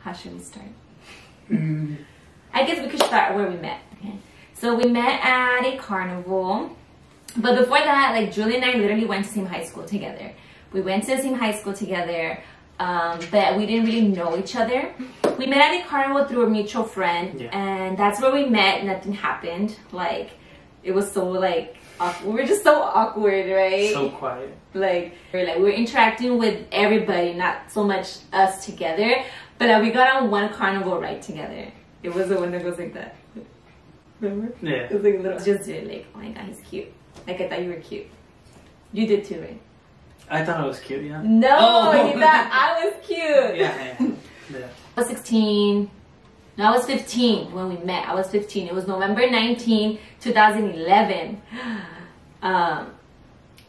How should we start? Mm. I guess we could start where we met. Okay. So we met at a carnival. But before that, like Julie and I literally went to the same high school together. We went to the same high school together, but we didn't really know each other. We met at a carnival through a mutual friend, and that's where we met. Nothing happened. Like, it was so like, we were just so awkward, right? So quiet. Like we were interacting with everybody, not so much us together. But we got on one carnival ride together. It was the one that goes like that. Remember? Yeah. It was like a little. Just did like, oh my god, he's cute. Like I thought you were cute. You did too, right? I thought I was cute, yeah. No, you thought I was cute. Yeah. I was 16. No, I was 15 when we met. I was 15. It was November 19, 2011.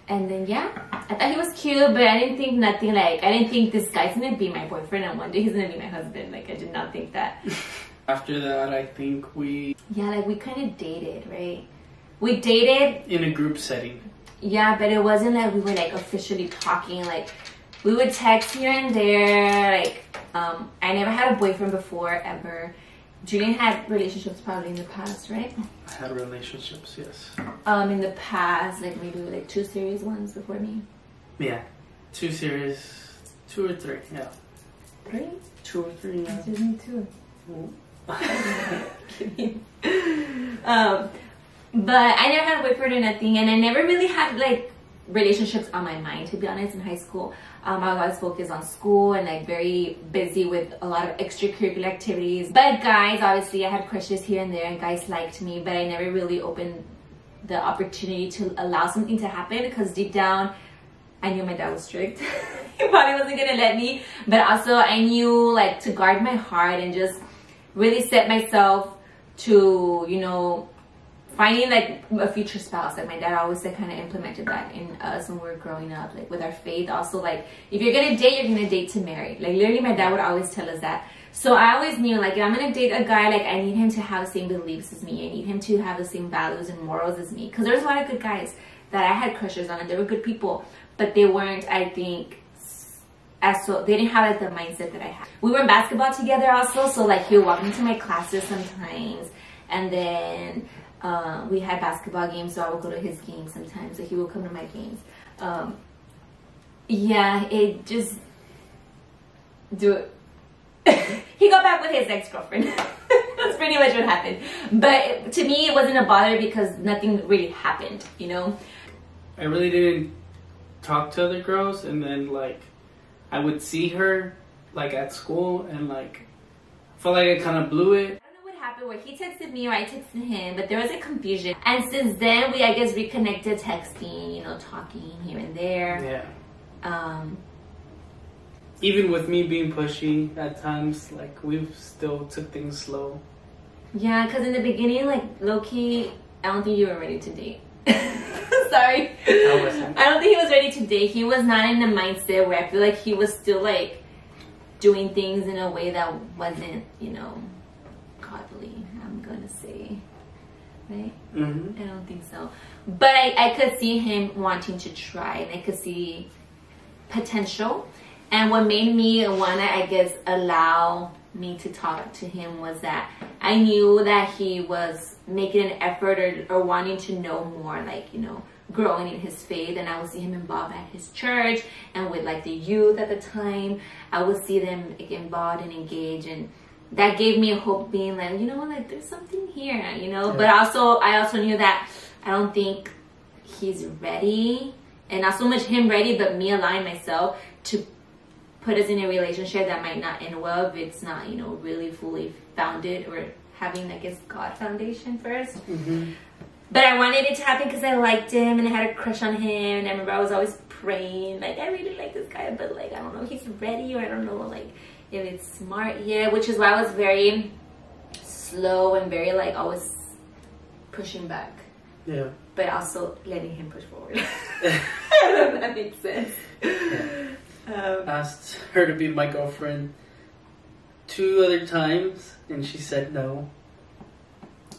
And then yeah, I thought he was cute, but I didn't think nothing. Like, I didn't think this guy's gonna be my boyfriend and one day he's gonna be my husband. Like, I did not think that. After that, I think we... Yeah, like we kind of dated, right? We dated in a group setting. Yeah, but it wasn't like we were like officially talking. Like, we would text here and there. Like, I never had a boyfriend before, ever. Julian had relationships probably in the past, right? I had relationships, yes. In the past, like maybe like 2 serious ones before me. Yeah, 2 serious, 2 or 3, yeah. 3? 2 or 3, yeah. Just me too. Kidding. But I never had a boyfriend or nothing, and I never really had like relationships on my mind, to be honest. In high school, I was always focused on school and like very busy with a lot of extracurricular activities. But guys, obviously I had crushes here and there, and guys liked me, but I never really opened the opportunity to allow something to happen, because deep down I knew my dad was strict. He probably wasn't gonna let me, but also I knew like to guard my heart and just really set myself to, you know, finding like a future spouse. Like my dad always like kind of implemented that in us when we were growing up, like with our faith. Also, like if you're gonna date, you're gonna date to marry. Like literally my dad would always tell us that. So I always knew, like, if I'm gonna date a guy, like I need him to have the same beliefs as me. I need him to have the same values and morals as me, because there's a lot of good guys that I had crushes on, and they were good people, but they weren't, I think, they didn't have like the mindset that I had. We were in basketball together also, so like he would walk into my classes sometimes, and then we had basketball games, so I would go to his games sometimes, so he would come to my games. Yeah, it just he got back with his ex-girlfriend. That's pretty much what happened. But to me, it wasn't a bother because nothing really happened, you know? I really didn't talk to other girls, and then like I would see her like at school, and like I felt like I kind of blew it. I don't know what happened where he texted me or I texted him, but there was a confusion. And since then, we, I guess, reconnected texting, you know, talking here and there. Yeah. Even with me being pushy at times, like we've still took things slow. Yeah, because in the beginning, like low-key, I don't think you were ready to date. Sorry. I wasn't. I don't think he was ready to date. He was not in the mindset where I feel like he was still like doing things in a way that wasn't, you know, godly, I'm gonna say. Right? Mm-hmm. I don't think so. But I could see him wanting to try, and I could see potential. And what made me want to, I guess, allow me to talk to him was that I knew that he was making an effort or wanting to know more, like, you know, growing in his faith. And I would see him involved at his church and with like the youth at the time. I would see them like, involved and engaged, and that gave me a hope, being like, you know what, like there's something here, you know. Yeah. But also I also knew that I don't think he's ready, and not so much him ready, but me allowing myself to put us in a relationship that might not end well if it's not, you know, really fully founded, or having, I guess, God foundation first. Mm-hmm. But I wanted it to happen because I liked him and I had a crush on him, and I remember I was always praying, like, I really like this guy, but like I don't know if he's ready, or I don't know like if it's smart yet, which is why I was very slow and very like always pushing back. Yeah. But also letting him push forward. I don't know if that makes sense. Yeah. Asked her to be my girlfriend 2 other times, and she said no.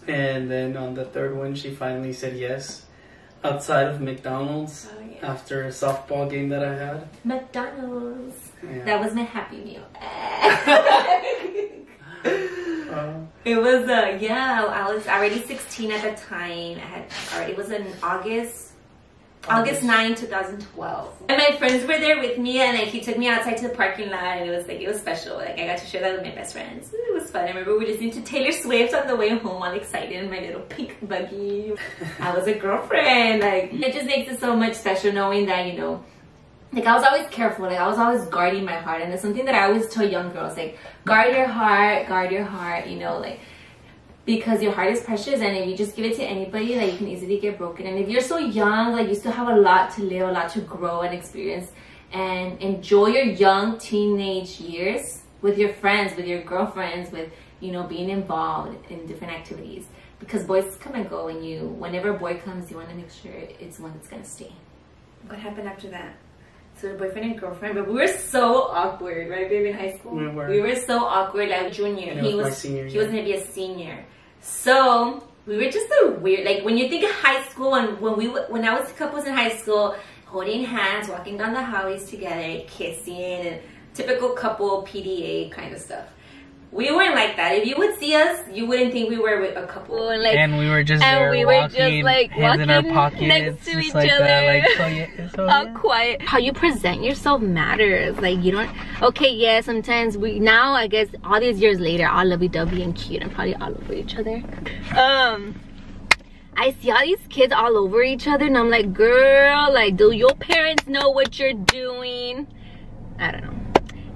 And then on the 3rd one, she finally said yes, outside of McDonald's. Oh, yeah. After a softball game that I had. McDonald's. Yeah. That was my happy meal. It was yeah, I was already 16 at the time. It was in August 9, 2012. And my friends were there with me, and like he took me outside to the parking lot, and it was special. Like I got to share that with my best friends. It was fun. I remember we were listening to Taylor Swift on the way home, all excited in my little pink buggy. I was a girlfriend. Like it just makes it so much special knowing that, you know, like I was always careful, like I was always guarding my heart. And it's something that I always tell young girls, like guard your heart, you know, like because your heart is precious, and if you just give it to anybody, like you can easily get broken. And if you're so young, like you still have a lot to live, a lot to grow and experience, and enjoy your young teenage years with your friends, with your girlfriends, with, you know, being involved in different activities, because boys come and go, and whenever a boy comes, you want to make sure it's one that's gonna stay. What happened after that? So the boyfriend and girlfriend, but we were so awkward, right, baby, in high school? We were so awkward. Like junior, he was gonna be a senior. So we were just so weird. Like when you think of high school, and when I was couples in high school, holding hands, walking down the hallways together, kissing, and typical couple PDA kind of stuff. We weren't like that. If you would see us, you wouldn't think we were with a couple. And we were just there walking, hands in our pockets, next to each like other. That. All quiet. How you present yourself matters. Like you don't. Okay, yeah. Sometimes now I guess all these years later, all lovey-dovey and cute and probably all over each other. I see all these kids all over each other, and I'm like, girl, like, do your parents know what you're doing? I don't know.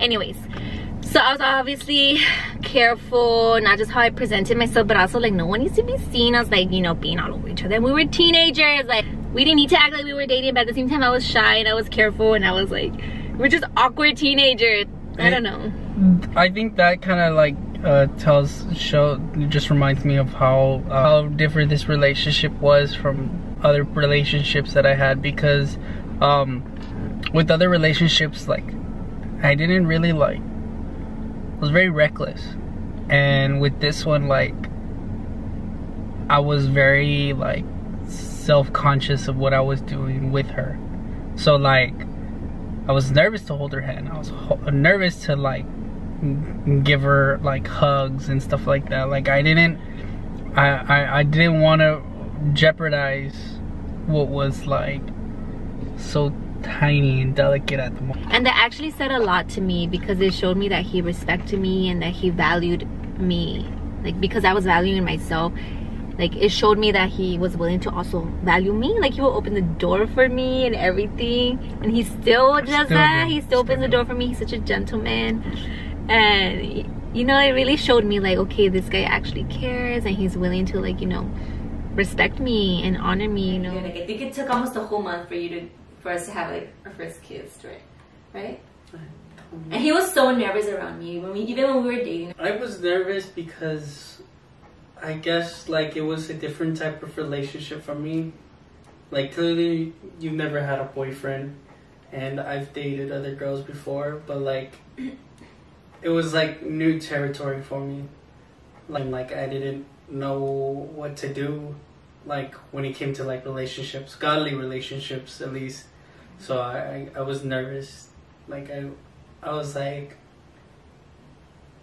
Anyways. So I was obviously careful, not just how I presented myself, but also like no one needs to be seen as like, you know, being all over each other. And we were teenagers, like we didn't need to act like we were dating, but at the same time I was shy and I was careful, and I was like, we're just awkward teenagers. I don't know. I think that kind of like just reminds me of how different this relationship was from other relationships that I had, because with other relationships, like I didn't really like, I was very reckless, and with this one, like I was very like self-conscious of what I was doing with her. So like I was nervous to hold her hand. I was nervous to like give her like hugs and stuff like that. Like I didn't want to jeopardize what was like so tiny and delicate at the moment. And that actually said a lot to me, because it showed me that he respected me and that he valued me, like because I was valuing myself. Like it showed me that he was willing to also value me. Like he will open the door for me and everything, and he still does that. He still opens the door for me. He's such a gentleman, and you know, it really showed me like, okay, this guy actually cares, and he's willing to, like, you know, respect me and honor me, you know. Yeah, like I think it took almost a whole month for us to have like our first kids, right? And he was so nervous around me even when we were dating. I was nervous because I guess like it was a different type of relationship for me. Like clearly you've never had a boyfriend, and I've dated other girls before, but like it was like new territory for me. Like I didn't know what to do, like when it came to like relationships, godly relationships at least. So I was nervous. Like I was like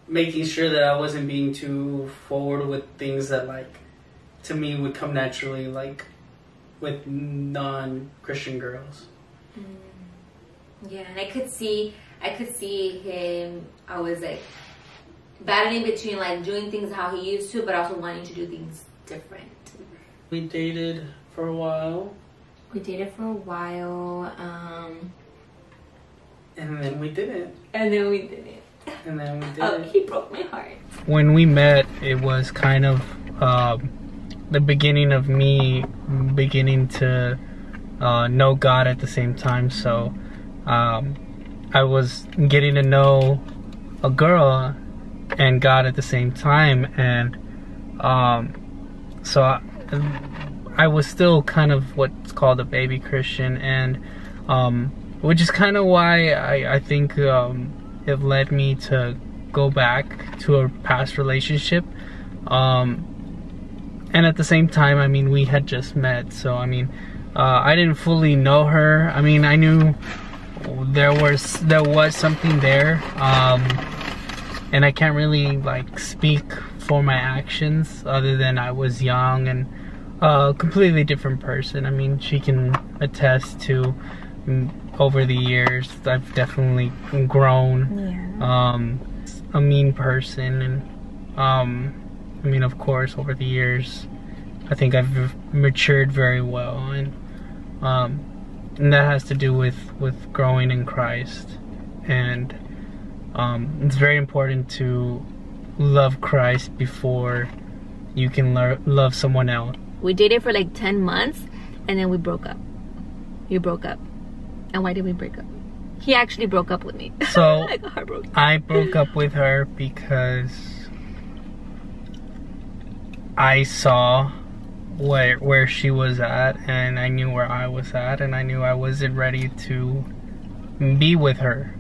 making sure that I wasn't being too forward with things that like to me would come naturally, like with non-Christian girls. Yeah, and I could see him. I was like battling between like doing things how he used to, but also wanting to do things different. We dated for a while. And then we didn't. Oh, he broke my heart. When we met, it was kind of the beginning of me beginning to know God at the same time. So I was getting to know a girl and God at the same time, and so I was still kind of what's called a baby Christian, and which is kind of why I think it led me to go back to a past relationship, and at the same time, I mean, we had just met, so I mean, I didn't fully know her. I mean, I knew there was something there, and I can't really like speak for my actions other than I was young and a completely different person. I mean, she can attest to over the years I've definitely grown. A mean person, and I mean, of course, over the years I think I've matured very well, and that has to do with growing in Christ. And it's very important to love Christ before you can love someone else. We dated for like 10 months and then we broke up. We broke up. And why did we break up? He actually broke up with me. So I got heartbroken. I broke up with her because I saw where she was at, and I knew where I was at, and I knew I wasn't ready to be with her.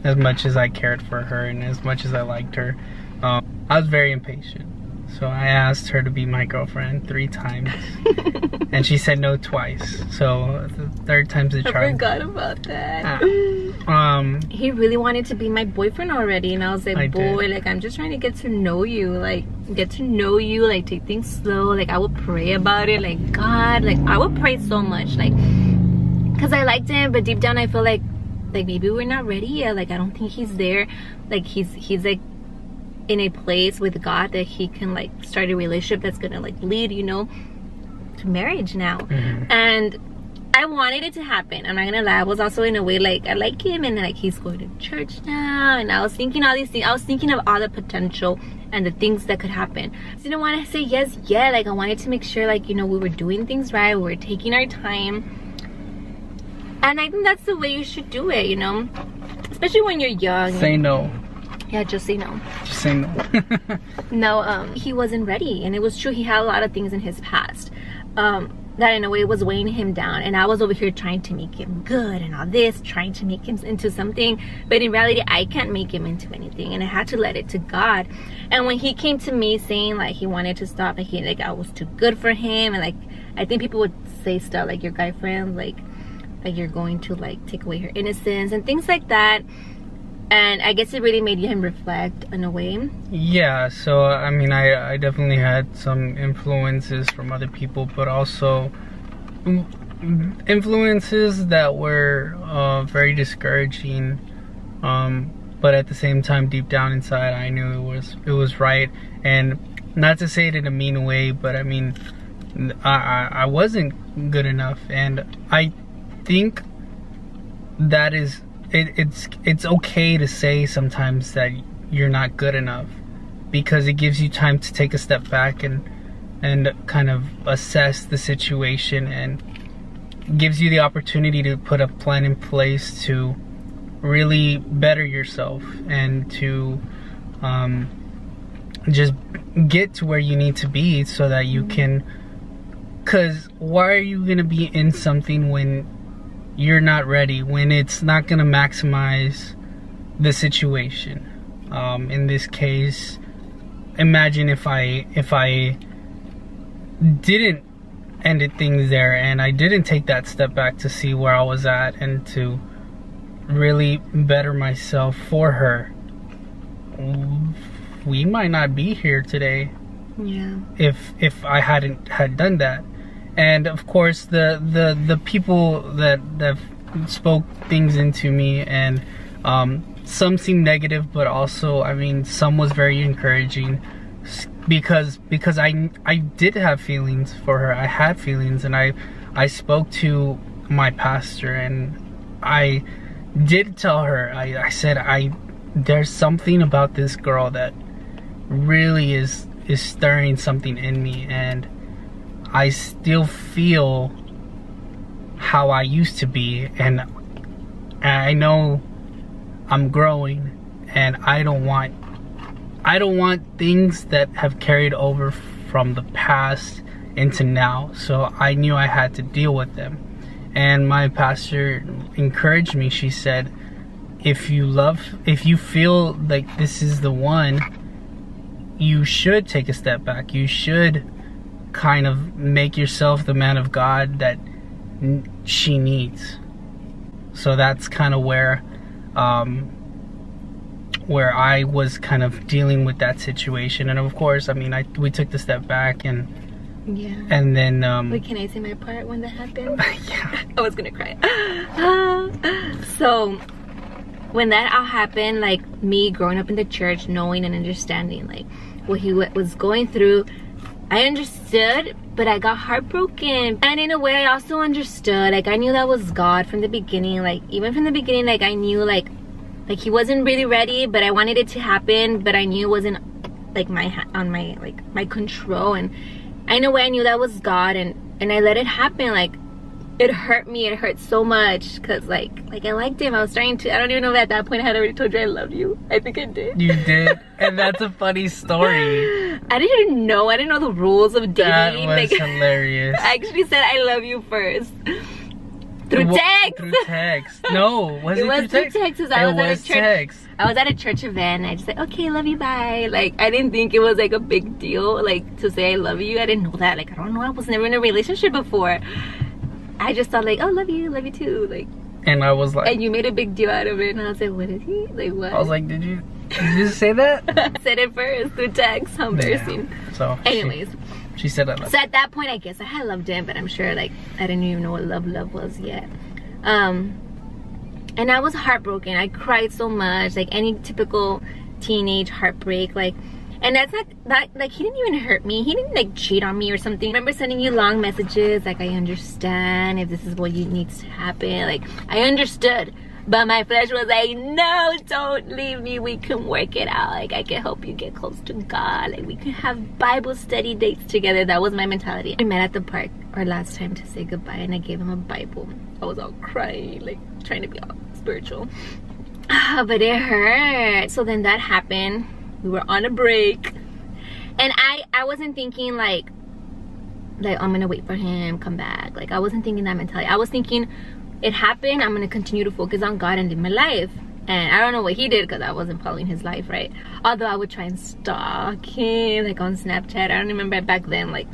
As much as I cared for her and as much as I liked her, I was very impatient. So I asked her to be my girlfriend 3 times, and she said no twice. So the third time's the charm. I forgot about that. He really wanted to be my boyfriend already, and I was like, boy, like, I'm just trying to get to know you, like take things slow. Like, I would pray about it, like, God, like, I would pray so much, like, because I liked him, but deep down I feel like maybe we're not ready yet. Like, I don't think he's there. Like, he's like in a place with God that he can like start a relationship that's gonna like lead, you know, to marriage now. And I wanted it to happen. I'm not gonna lie. I was also in a way like, I like him, and like he's going to church now, and I was thinking all these things. I was thinking of all the potential and the things that could happen. I didn't want to say yes yet. Like, I wanted to make sure, like, you know, we were doing things right, we were taking our time. And I think that's the way you should do it, you know, especially when you're young. Say no. Yeah, just say no. Just say no. No, he wasn't ready, and it was true. He had a lot of things in his past that in a way was weighing him down, and I was over here trying to make him good and all this, trying to make him into something, but in reality I can't make him into anything, and I had to let it to God. And when he came to me saying like he wanted to stop, like I was too good for him, and like I think people would say stuff like, your guy friend, like you're going to like take away her innocence and things like that. And I guess it really made him reflect in a way. Yeah, so I mean, I definitely had some influences from other people, but also influences that were very discouraging. But at the same time, deep down inside, I knew it was right. And not to say it in a mean way, but I mean, I wasn't good enough, and I think that is. It's okay to say sometimes that you're not good enough, because it gives you time to take a step back and kind of assess the situation, and gives you the opportunity to put a plan in place to really better yourself and to just get to where you need to be, so that you can, because why are you gonna be in something when you're not ready, when it's not gonna maximize the situation? In this case, imagine if I didn't ended things there, and I didn't take that step back to see where I was at and to really better myself for her. We might not be here today. Yeah. If I hadn't done that. And of course, the people that spoke things into me, and some seemed negative, but also, I mean, some was very encouraging, because I did have feelings for her. I had feelings, and I spoke to my pastor, and I did tell her. I said, there's something about this girl that really is stirring something in me, and I still feel how I used to be, and I know I'm growing, and I don't want things that have carried over from the past into now. So I knew I had to deal with them. And my pastor encouraged me. She said, if you feel like this is the one, you should take a step back. You should kind of make yourself the man of God that she needs. So that's kind of where where I was kind of dealing with that situation, and of course, I mean, we took the step back, and yeah, and then wait, can I say my part when that happened? yeah, I was gonna cry. So when that all happened, like me growing up in the church, knowing and understanding like what he was going through, I understood, but I got heartbroken. And in a way, I also understood. Like, I knew that was God from the beginning. Like, even from the beginning, like, I knew, like he wasn't really ready, but I wanted it to happen. But I knew it wasn't, like, my control. And in a way, I knew that was God. And I let it happen. Like, it hurt me. It hurt so much. Because, like I liked him. I was trying to, I don't even know if at that point I had already told you I love you. I think I did. You did. And that's a funny story. I didn't know the rules of dating. That was like, hilarious. I actually said I love you first. Through text. Through text. No, was it through text? I was at a church event, and I just said, okay, love you, bye. Like, I didn't think it was like a big deal, like, to say I love you. I didn't know that. Like, I don't know, I was never in a relationship before. I just thought like, oh, love you too. Like, and I was like, and you made a big deal out of it, and I was like, what is he? Like, what? I was like, did you just say that? I said it first through text. How embarrassing. Yeah. So anyways, she said I love. So at that point, I guess I had loved him, but I'm sure like I didn't even know what love was yet. And I was heartbroken. I cried so much, like any typical teenage heartbreak. Like, and that's not that, like, he didn't even hurt me. He didn't like cheat on me or something. I remember sending you long messages like, I understand if this is what needs to happen. Like, I understood, but my flesh was like, no, don't leave me. We can work it out. Like, I can help you get close to God. Like, we can have Bible study dates together. That was my mentality. We met at the park our last time to say goodbye, and I gave him a Bible. I was all crying, like trying to be all spiritual. But it hurt. So then that happened. We were on a break, and I wasn't thinking like I'm gonna wait for him, come back. Like, I wasn't thinking that mentality. I was thinking, it happened, I'm gonna continue to focus on God and live my life. And I don't know what he did, because I wasn't following his life, right? Although I would try and stalk him, like on Snapchat. I don't remember back then, like,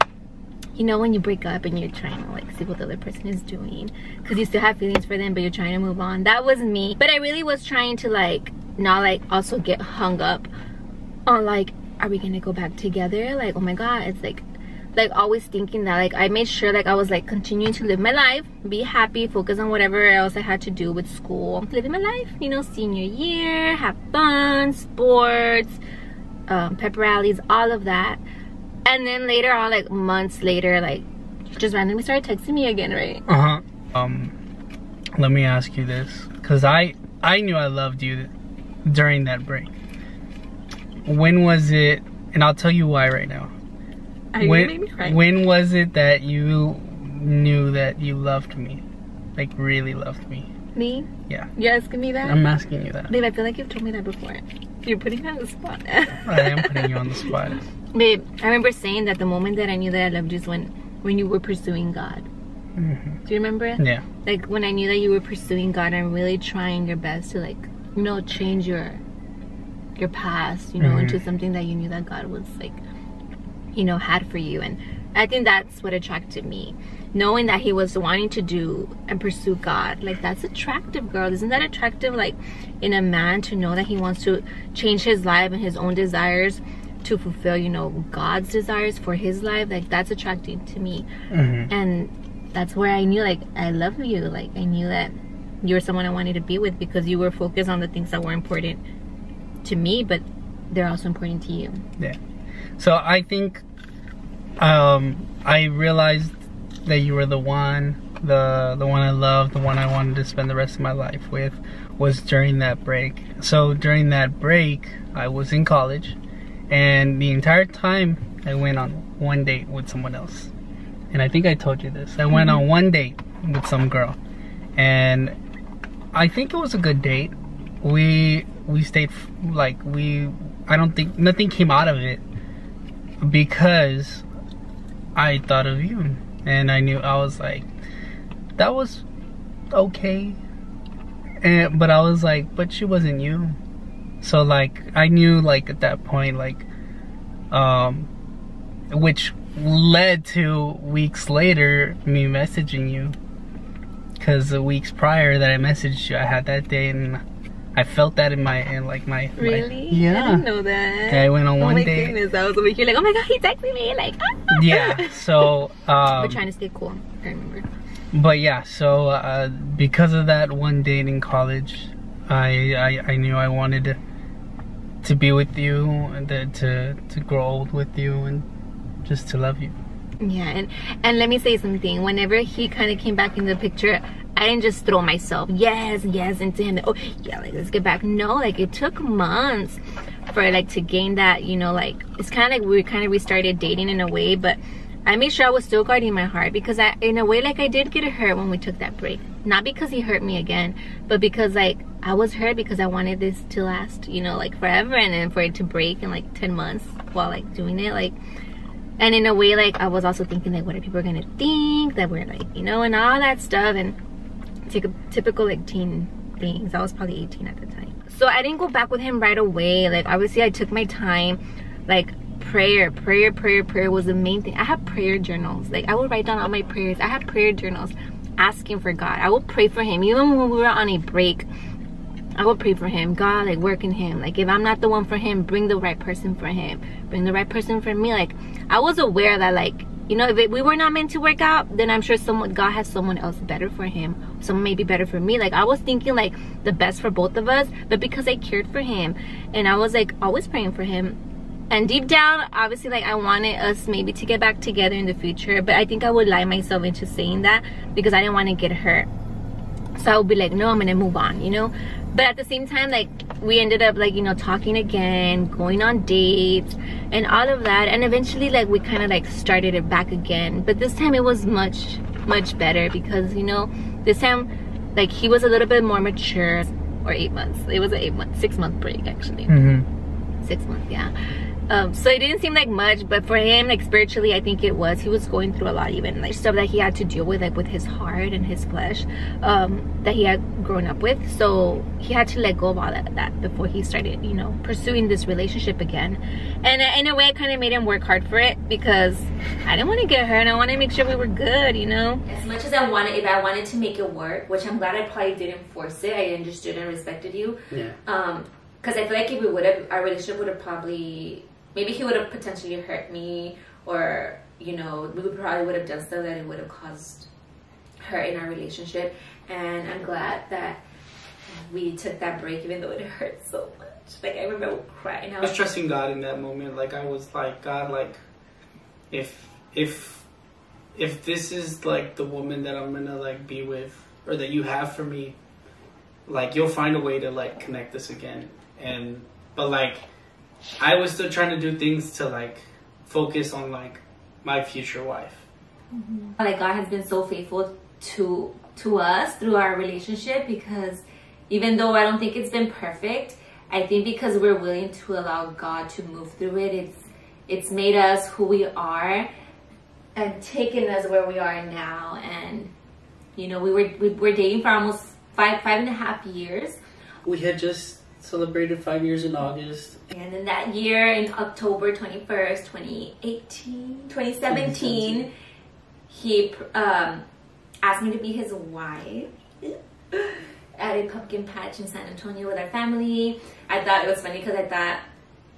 you know, when you break up and you're trying to like see what the other person is doing, because you still have feelings for them, but you're trying to move on. That was me. But I really was trying to like not like also get hung up on like, are we gonna go back together? Like, oh my God, it's like always thinking that. Like, I made sure like I was like continuing to live my life, be happy, focus on whatever else I had to do with school, living my life, you know, senior year, have fun, sports, pep rallies, all of that. And then later on, like months later, like, you just randomly started texting me again, right? Let me ask you this, because I knew I loved you during that break. When was it, and I'll tell you why right now. When was it that you knew that you loved me? Like, really loved me? Me? Yeah. You're asking me that? I'm asking you that. Babe, I feel like you've told me that before. You're putting me on the spot. I am putting you on the spot. Babe, I remember saying that the moment that I knew that I loved you is when you were pursuing God. Mm-hmm. Do you remember? Yeah. Like, when I knew that you were pursuing God and really trying your best to, like, you know, change your past, you know, into something that you knew that God was, like, you know, had for you. And I think that's what attracted me, knowing that he was wanting to do and pursue God. Like, that's attractive, girl. Isn't that attractive, like, in a man, to know that he wants to change his life and his own desires to fulfill, you know, God's desires for his life? Like, that's attractive to me. And that's where I knew, like, I love you. Like, I knew that you were someone I wanted to be with, because you were focused on the things that were important to me, but they're also important to you. Yeah. So I think I realized that you were the one I loved, the one I wanted to spend the rest of my life with, was during that break. So during that break, I was in college, and the entire time I went on one date with someone else. And I think I told you this. I went on one date with some girl, and I think it was a good date. We stayed, like, I don't think nothing came out of it, because I thought of you, and I was like, that was okay, but I was like, but she wasn't you. So like, I knew, like, at that point, like, which led to weeks later me messaging you, because the weeks prior that I messaged you, I had that date, and I felt that in my Really? yeah. I didn't know that. Yeah, I went on one date. Oh my goodness, I was over here like, oh my god, he texted me, like, ah. Yeah, so we're trying to stay cool, I remember. But yeah, so because of that one date in college, I knew I wanted to be with you and to grow old with you and just to love you. Yeah, and let me say something. Whenever he kind of came back in the picture, I didn't just throw myself yes into him. Oh yeah, like let's get back. No, like it took months for like to gain that, you know, like it's kind of like we kind of restarted dating in a way, but I made sure I was still guarding my heart because I, in a way, like I did get hurt when we took that break. Not because he hurt me again, but because like I was hurt because I wanted this to last, you know, like forever, and then for it to break in like 10 months while like doing it, like. And in a way, like I was also thinking like, what are people gonna think, that we're like, you know, and all that stuff, and typical like teen things. I was probably 18 at the time, so I didn't go back with him right away. Like obviously I took my time. Like prayer was the main thing. I have prayer journals. Like I would write down all my prayers. I have prayer journals asking for God. I would pray for him even when we were on a break. I would pray for him. God, like work in him. Like if I'm not the one for him, bring the right person for him. Bring the right person for me. Like I was aware that, like, you know, if we were not meant to work out, then I'm sure God has someone else better for him. Someone maybe better for me. Like I was thinking like the best for both of us, but because I cared for him and I was like always praying for him. And deep down, obviously, like I wanted us maybe to get back together in the future, but I think I would lie myself into saying that because I didn't want to get hurt. So I would be like, no, I'm gonna move on, you know. But at the same time, like we ended up like, you know, talking again, going on dates and all of that, and eventually like we kind of like started it back again. But this time it was much better because, you know, this time like he was a little bit more mature. Or 8 months. It was a 6-month break actually. 6 months, yeah. So it didn't seem like much, but for him, like spiritually, I think it was. He was going through a lot, even like stuff that he had to deal with, like with his heart and his flesh, that he had grown up with. So he had to let go of all that before he started, you know, pursuing this relationship again. And in a way, I kind of made him work hard for it because I didn't want to get hurt. And I wanted to make sure we were good, you know. As much as I wanted, if I wanted to make it work, which I'm glad I probably didn't force it. I understood and respected you. Yeah. Because I feel like if we would have, our relationship would have probably. Maybe he would have potentially hurt me, or, you know, we probably would have done stuff that it would have caused hurt in our relationship. And I'm glad that we took that break, even though it hurt so much. Like, I remember crying. I was trusting God in that moment. Like, I was like, God, like, if this is, like, the woman that I'm gonna, like, be with, or that you have for me, like, you'll find a way to, like, connect us again. But, like, I was still trying to do things to like focus on like my future wife. Like God has been so faithful to us through our relationship, because even though I don't think it's been perfect, I think because we're willing to allow God to move through it, it's made us who we are and taken us where we are now. And you know, we were dating for almost five and a half years. We had just celebrated 5 years in August. And in that year, in October 21st, 2017, he asked me to be his wife at a pumpkin patch in San Antonio with our family. I thought it was funny because I thought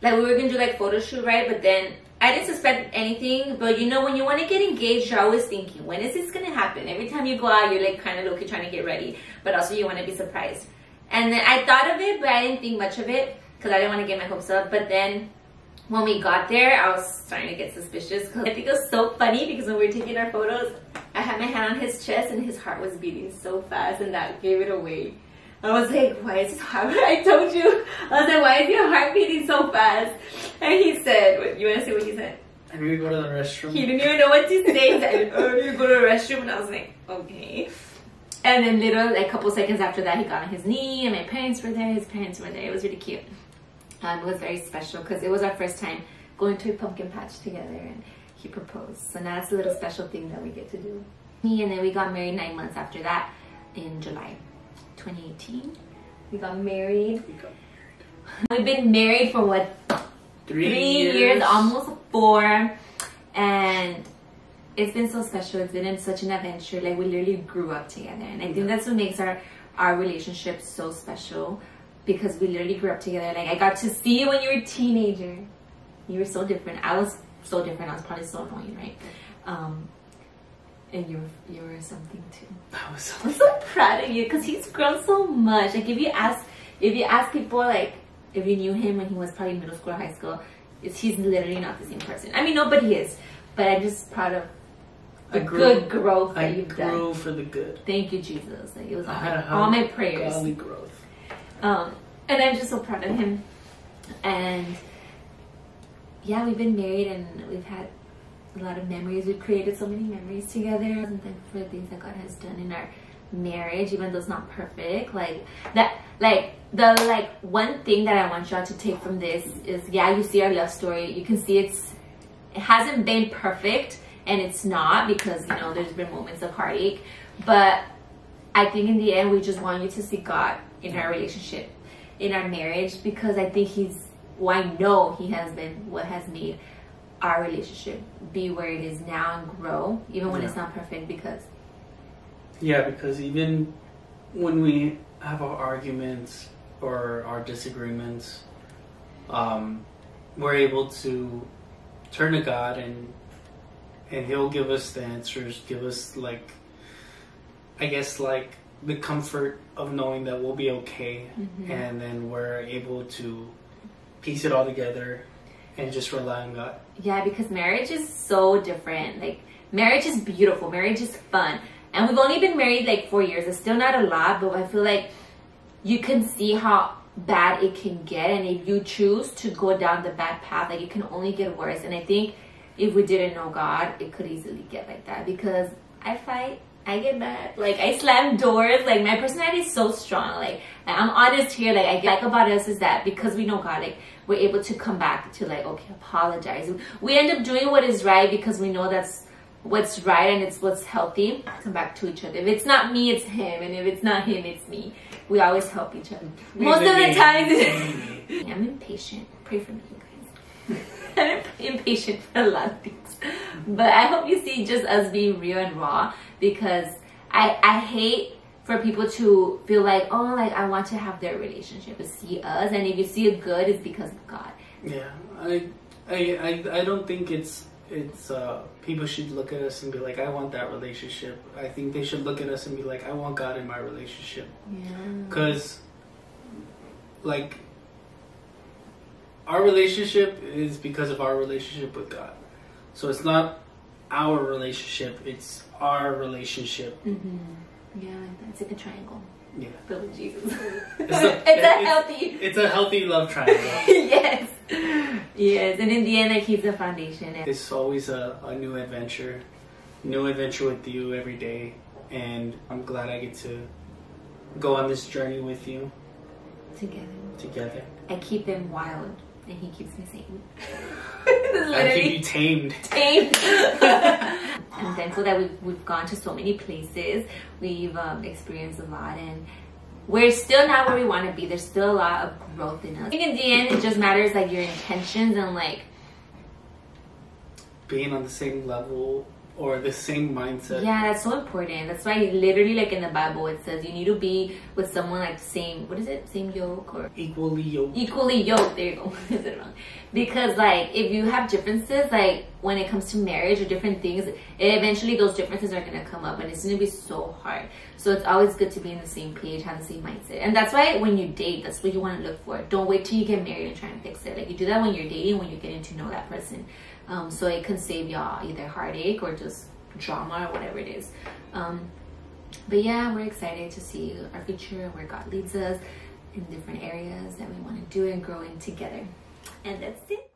like we were going to do like photo shoot, right? But then I didn't suspect anything. But you know, when you want to get engaged, you're always thinking, when is this going to happen? Every time you go out, you're like kind of low-key trying to get ready. But also you want to be surprised. And then I thought of it, but I didn't think much of it because I didn't want to get my hopes up. But then when we got there, I was starting to get suspicious because I think it was so funny because when we were taking our photos, I had my hand on his chest and his heart was beating so fast, and that gave it away. I was like, why is his heart? I told you. I was like, why is your heart beating so fast? And he said, you want to say what he said? I need to go to the restroom. He didn't even know what to say. He said, oh, I need to go to the restroom. And I was like, okay. And then literally like a couple seconds after that, he got on his knee and my parents were there, his parents were there. It was really cute. It was very special because it was our first time going to a pumpkin patch together, and he proposed. So now it's a little special thing that we get to do. And then we got married 9 months after that in July 2018. We got married. We've been married for what? 3 years, almost 4. And it's been so special. It's been such an adventure. Like we literally grew up together, and I think that's what makes our relationship so special. because we literally grew up together. Like, I got to see you when you were a teenager. You were so different. I was so different. I was probably so annoying, right? And you were something too. I'm so proud of you because he's grown so much. Like, if you ask people, like, if you knew him when he was probably middle school or high school, he's literally not the same person. I mean, nobody is, but I'm just proud of the good growth that you've done. I grew for the good. Thank you, Jesus. Like, it was all my prayers. Godly growth. And I'm just so proud of him. And yeah, we've been married and we've had a lot of memories. We've created so many memories together. I'm thankful for the things that God has done in our marriage, even though it's not perfect. The one thing that I want y'all to take from this is, yeah, you see our love story. You can see it hasn't been perfect, and it's not, because, you know, there's been moments of heartache. But I think in the end, we just want you to see God in our relationship, in our marriage, because I think I know he has been what has made our relationship be where it is now and grow, even when it's not perfect. Because even when we have our arguments or our disagreements, we're able to turn to God, and he'll give us the answers, give us, like, I guess, like, the comfort of knowing that we'll be okay. And then we're able to piece it all together and just rely on God. Yeah, because marriage is so different. Like, marriage is beautiful. Marriage is fun. And we've only been married like 4 years. It's still not a lot, but I feel like you can see how bad it can get. And if you choose to go down the bad path, like, it can only get worse. And I think if we didn't know God, it could easily get like that. Because I fight. I get mad. Like, I slam doors. Like, my personality is so strong. Like, I'm honest here. Like, I like about us is that because we know God, like, we're able to come back to, like, okay, apologize. We end up doing what is right because we know that's what's right and it's what's healthy. Come back to each other. If it's not me, it's him. And if it's not him, it's me. We always help each other. Most of the times, I'm impatient. Pray for me, you guys. I'm impatient for a lot of things. But I hope you see just us being real and raw, because I hate for people to feel like, oh, like, I want to have their relationship, to see us, and if you see it good, it's because of God. Yeah, I don't think it's people should look at us and be like, I want that relationship. I think they should look at us and be like, I want God in my relationship. Yeah. Because, like, our relationship is because of our relationship with God. So it's not our relationship, it's our relationship. Yeah, it's like a triangle. Yeah. Filled with Jesus. It's a healthy love triangle. Yes. Yes, and in the end, like, he's the foundation. It's always a new adventure with you every day, and I'm glad I get to go on this journey with you. Together. I keep him wild, and he keeps me sane. I keep you tamed. I'm thankful that we've gone to so many places. We've experienced a lot, and we're still not where we want to be. There's still a lot of growth in us. I think in the end, it just matters, like, your intentions and, like, being on the same level or the same mindset. Yeah, that's so important. That's why literally, like, in the Bible, it says you need to be with someone like same yoke, or equally yoked. Equally yoked. There you go. Is it wrong? Because, like, if you have differences, like, when it comes to marriage or different things, eventually those differences are going to come up, and it's going to be so hard. So it's always good to be on the same page, have the same mindset. And that's why when you date, that's what you want to look for. Don't wait till you get married and try and fix it. Like, you do that when you're dating, when you're getting to know that person. So it can save y'all either heartache or just drama or whatever it is. But yeah, we're excited to see our future and where God leads us in different areas that we want to do and grow in together. And that's it.